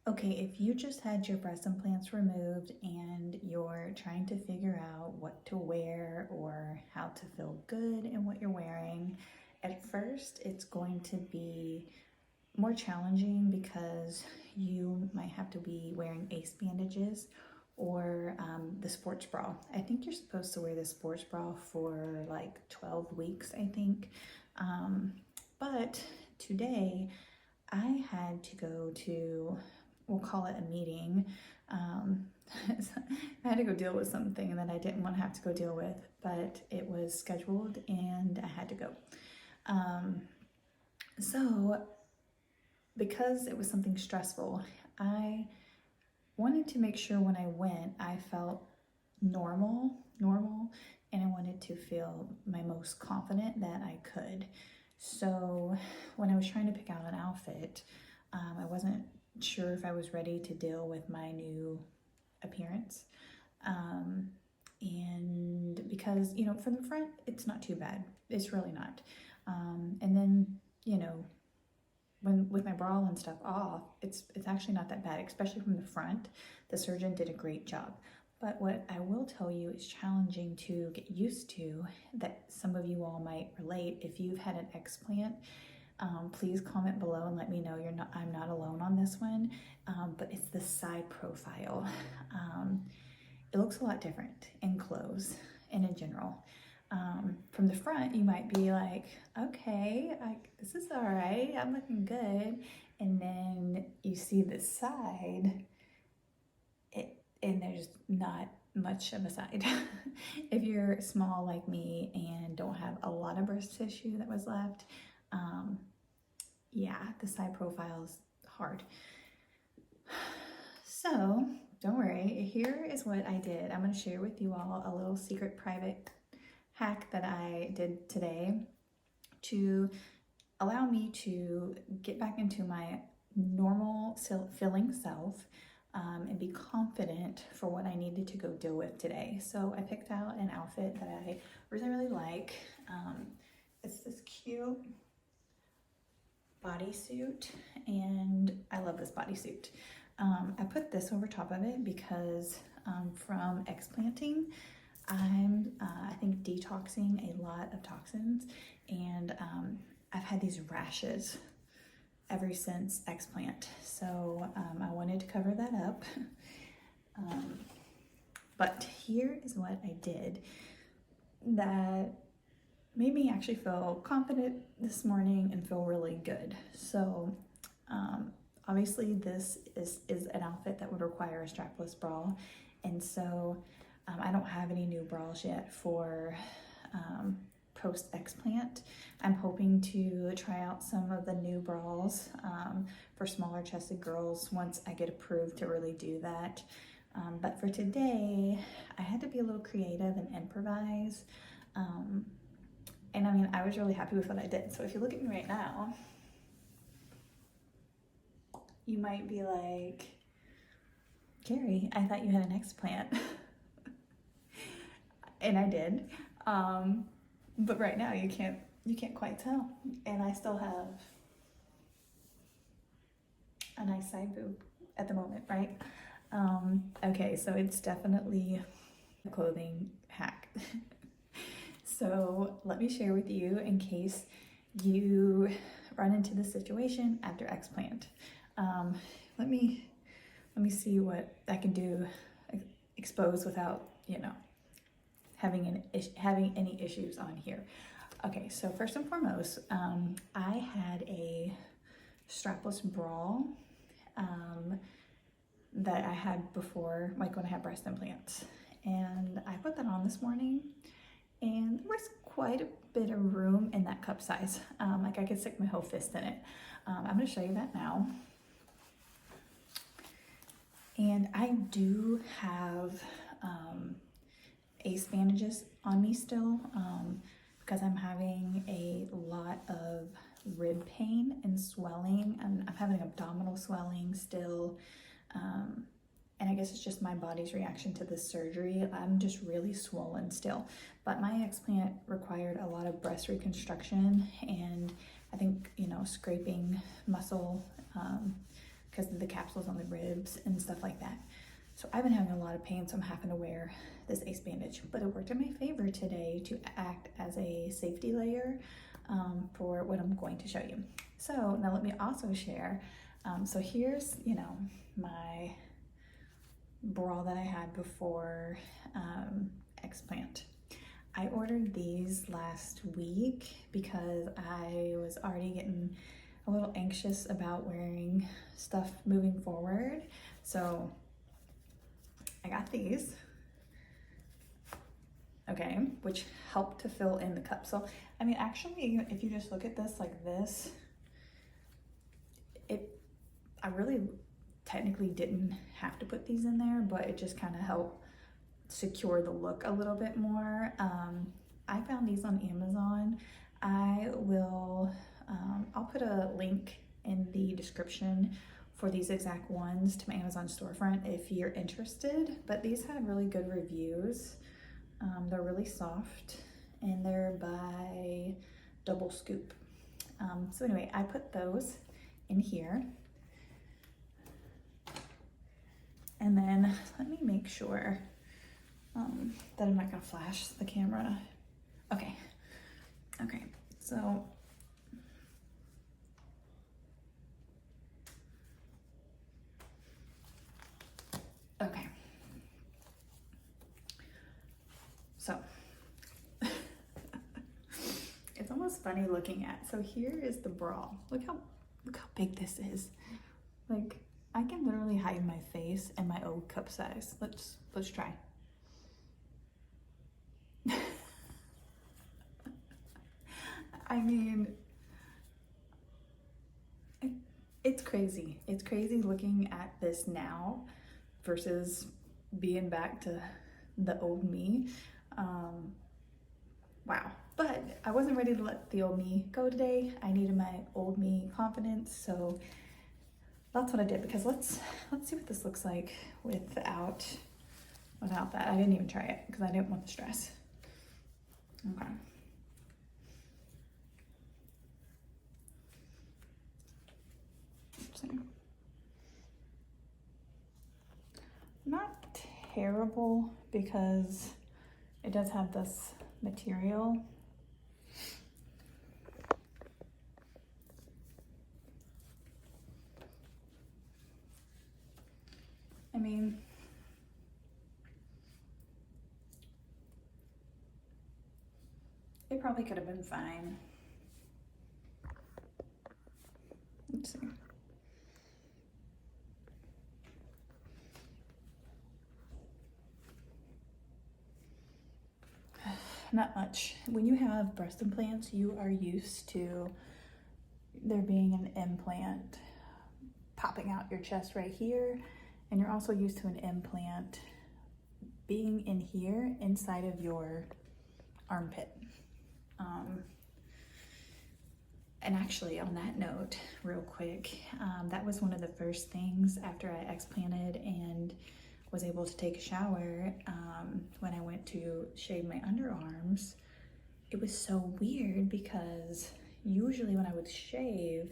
Okay, if you just had your breast implants removed and you're trying to figure out what to wear or how to feel good in what you're wearing, at first it's going to be more challenging because you might have to be wearing ace bandages or the sports bra. I think you're supposed to wear the sports bra for like 12 weeks, I think. But today I had to go to, we'll call it a meeting. Um, I had to go deal with something that I didn't want to have to go deal with, but it was scheduled and I had to go. Um, so, because it was something stressful, I wanted to make sure when I went, I felt normal, and I wanted to feel my most confident that I could. So when I was trying to pick out an outfit, I wasn't sure if I was ready to deal with my new appearance. Um, and because, from the front, it's not too bad. It's really not. And then, when with my bra and stuff off, it's actually not that bad, especially from the front. The surgeon did a great job. But what I will tell you is challenging to get used to, that some of you all might relate. If you've had an explant, please comment below and let me know I'm not alone on this one. But it's the side profile. It looks a lot different in clothes and in general. From the front, you might be like, okay, this is all right, I'm looking good. And then you see the side, and there's not much of a side. If you're small like me and don't have a lot of breast tissue that was left, yeah, the side profile is hard. So don't worry, here is what I did. I'm going to share with you all a little secret private hack that I did today to allow me to get back into my normal feeling self, and be confident for what I needed to go deal with today. So I picked out an outfit that I really like. It's this cute bodysuit, and I love this bodysuit. I put this over top of it because from explanting, I think detoxing a lot of toxins, and I've had these rashes ever since explant. So I wanted to cover that up. But here is what I did that made me actually feel confident this morning and feel really good. So obviously this is an outfit that would require a strapless bra, and so I don't have any new bras yet for post-explant. I'm hoping to try out some of the new bras for smaller chested girls once I get approved to really do that. But for today, I had to be a little creative and improvise. And I mean, I was really happy with what I did. So if you look at me right now, you might be like, Carrie, I thought you had an explant. And I did. But right now you can't quite tell. And I still have a nice side boob at the moment, right? Okay, so it's definitely a clothing hack. So let me share with you in case you run into this situation after explant. Let me see what I can do, expose without, having any issues on here. Okay, so first and foremost, I had a strapless bra that I had before, like when I had breast implants. And I put that on this morning, and there was quite a bit of room in that cup size. Like I could stick my whole fist in it. I'm gonna show you that now. And I do have ace bandages on me still, because I'm having a lot of rib pain and swelling, and I'm having abdominal swelling still. And I guess it's just my body's reaction to the surgery. I'm just really swollen still. But my explant required a lot of breast reconstruction, and I think, scraping muscle because of the capsules on the ribs and stuff like that. So I've been having a lot of pain, so I'm having to wear this ace bandage, but it worked in my favor today to act as a safety layer for what I'm going to show you. So now let me also share, so here's, you know, my bra that I had before explant. I ordered these last week because I was already getting a little anxious about wearing stuff moving forward. So I got these, okay, which help to fill in the cup. So, I mean, actually, if you just look at this like this, I really technically didn't have to put these in there, but it just kind of helped secure the look a little bit more. I found these on Amazon. I'll put a link in the description for these exact ones to my Amazon storefront if you're interested, but these had really good reviews. They're really soft and they're by Double Scoop. So anyway, I put those in here. And then let me make sure that I'm not gonna flash the camera. Okay, so okay. So it's almost funny looking at. So here is the bra. Look how big this is. Like, I can literally hide my face and my old cup size. Let's try. I mean, it's crazy. It's crazy looking at this now versus being back to the old me. Wow. But I wasn't ready to let the old me go today. I needed my old me confidence, so that's what I did, because let's see what this looks like without that. I didn't even try it because I didn't want the stress. Okay. Let's see. Not terrible because it does have this material. I mean, it probably could have been fine. Let's see. Not much. When you have breast implants, you are used to there being an implant popping out your chest right here, and you're also used to an implant being in here inside of your armpit. And actually, on that note, real quick, that was one of the first things after I explanted and was able to take a shower. When I went to shave my underarms, it was so weird because usually when I would shave,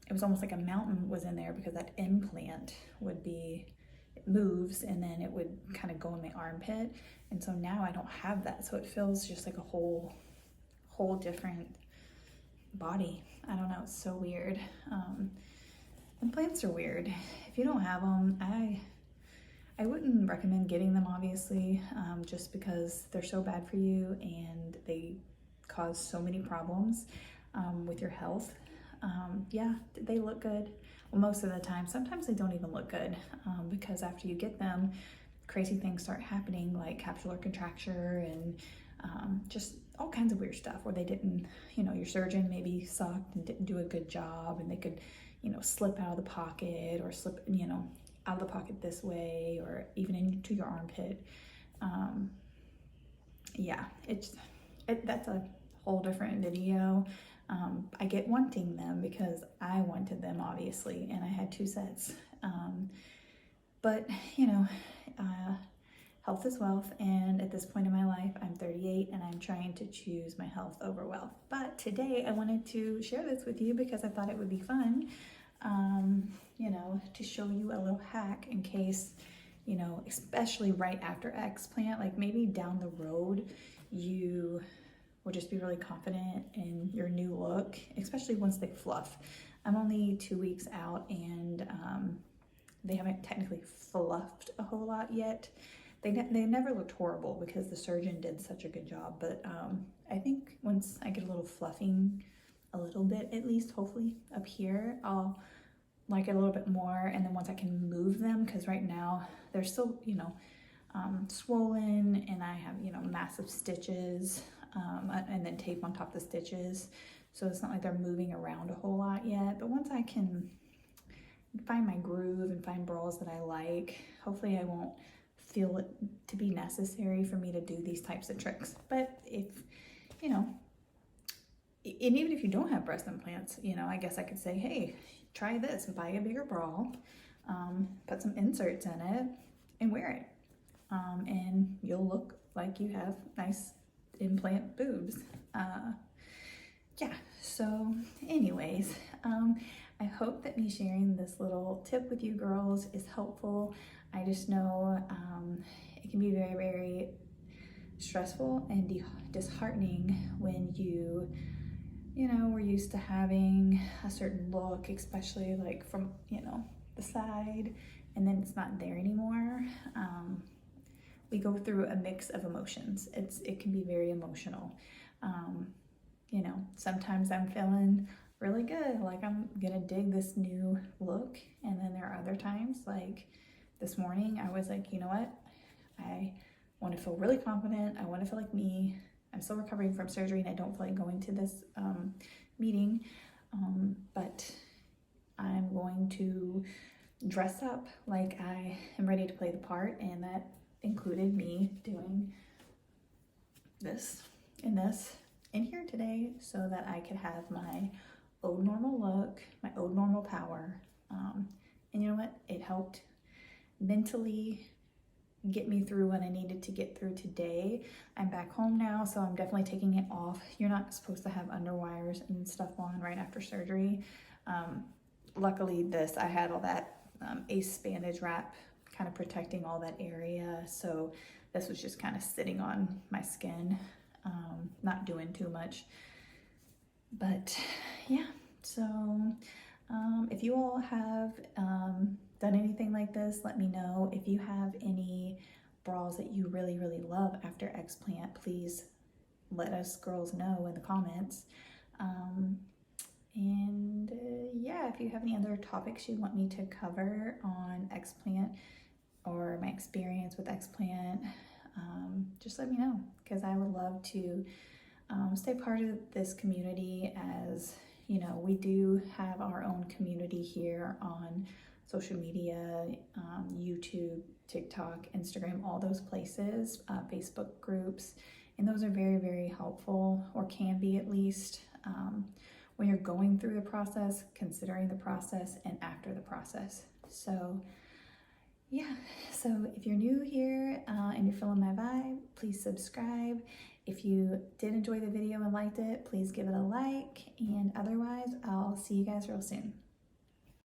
it was almost like a mountain was in there because that implant would be, it moves and then it would kind of go in my armpit. And so now I don't have that. So it feels just like a whole different body. I don't know, it's so weird. Implants are weird. If you don't have them, I wouldn't recommend getting them, obviously, just because they're so bad for you and they cause so many problems with your health. Yeah, they look good. Well, most of the time. Sometimes they don't even look good because after you get them, crazy things start happening like capsular contracture and just all kinds of weird stuff where they didn't, your surgeon maybe sucked and didn't do a good job, and they could, slip out of the pocket or slip, out of the pocket this way or even into your armpit. Yeah, that's a whole different video. I get wanting them because I wanted them, obviously, and I had 2 sets. But health is wealth, and at this point in my life, I'm 38 and I'm trying to choose my health over wealth. But today I wanted to share this with you because I thought it would be fun. you know, to show you a little hack in case, you know, especially right after explant, like maybe down the road, you will just be really confident in your new look, especially once they fluff. I'm only 2 weeks out, and they haven't technically fluffed a whole lot yet. They never looked horrible because the surgeon did such a good job, but I think once I get a little fluffing, a little bit at least, hopefully up here, I'll like it a little bit more. And then once I can move them, because right now they're still, you know, swollen, and I have, you know, massive stitches, and then tape on top of the stitches. So it's not like they're moving around a whole lot yet. But once I can find my groove and find bras that I like, hopefully I won't feel it to be necessary for me to do these types of tricks. But if, you know, and even if you don't have breast implants, you know, I guess I could say, hey, try this, buy a bigger bra, put some inserts in it, and wear it. And you'll look like you have nice implant boobs. Yeah, so anyways, I hope that me sharing this little tip with you girls is helpful. I just know it can be very, very stressful and disheartening when you know, we're used to having a certain look, especially like from, you know, the side, and then it's not there anymore. We go through a mix of emotions. It can be very emotional. You know, sometimes I'm feeling really good, like I'm gonna dig this new look, and then there are other times, like this morning, I was like, you know what, I want to feel really confident, I want to feel like me. I'm still recovering from surgery, and I don't feel like going to this meeting, but I'm going to dress up like I am ready to play the part, and that included me doing this and this in here today so that I could have my old normal look, my old normal power. And you know what? It helped mentally get me through what I needed to get through today. I'm back home now, so I'm definitely taking it off. You're not supposed to have underwires and stuff on right after surgery. Luckily I had all that ACE bandage wrap kind of protecting all that area, so this was just kind of sitting on my skin, not doing too much. But yeah, so if you all have done anything like this, let me know. If you have any bras that you really, really love after explant, please let us girls know in the comments. Yeah, if you have any other topics you want me to cover on explant or my experience with explant, just let me know, because I would love to stay part of this community. As you know, we do have our own community here on social media, YouTube, TikTok, Instagram, all those places, Facebook groups, and those are very, very helpful, or can be at least, when you're going through the process, considering the process, and after the process. So yeah, so if you're new here and you're feeling my vibe, please subscribe. If you did enjoy the video and liked it, please give it a like, and otherwise I'll see you guys real soon.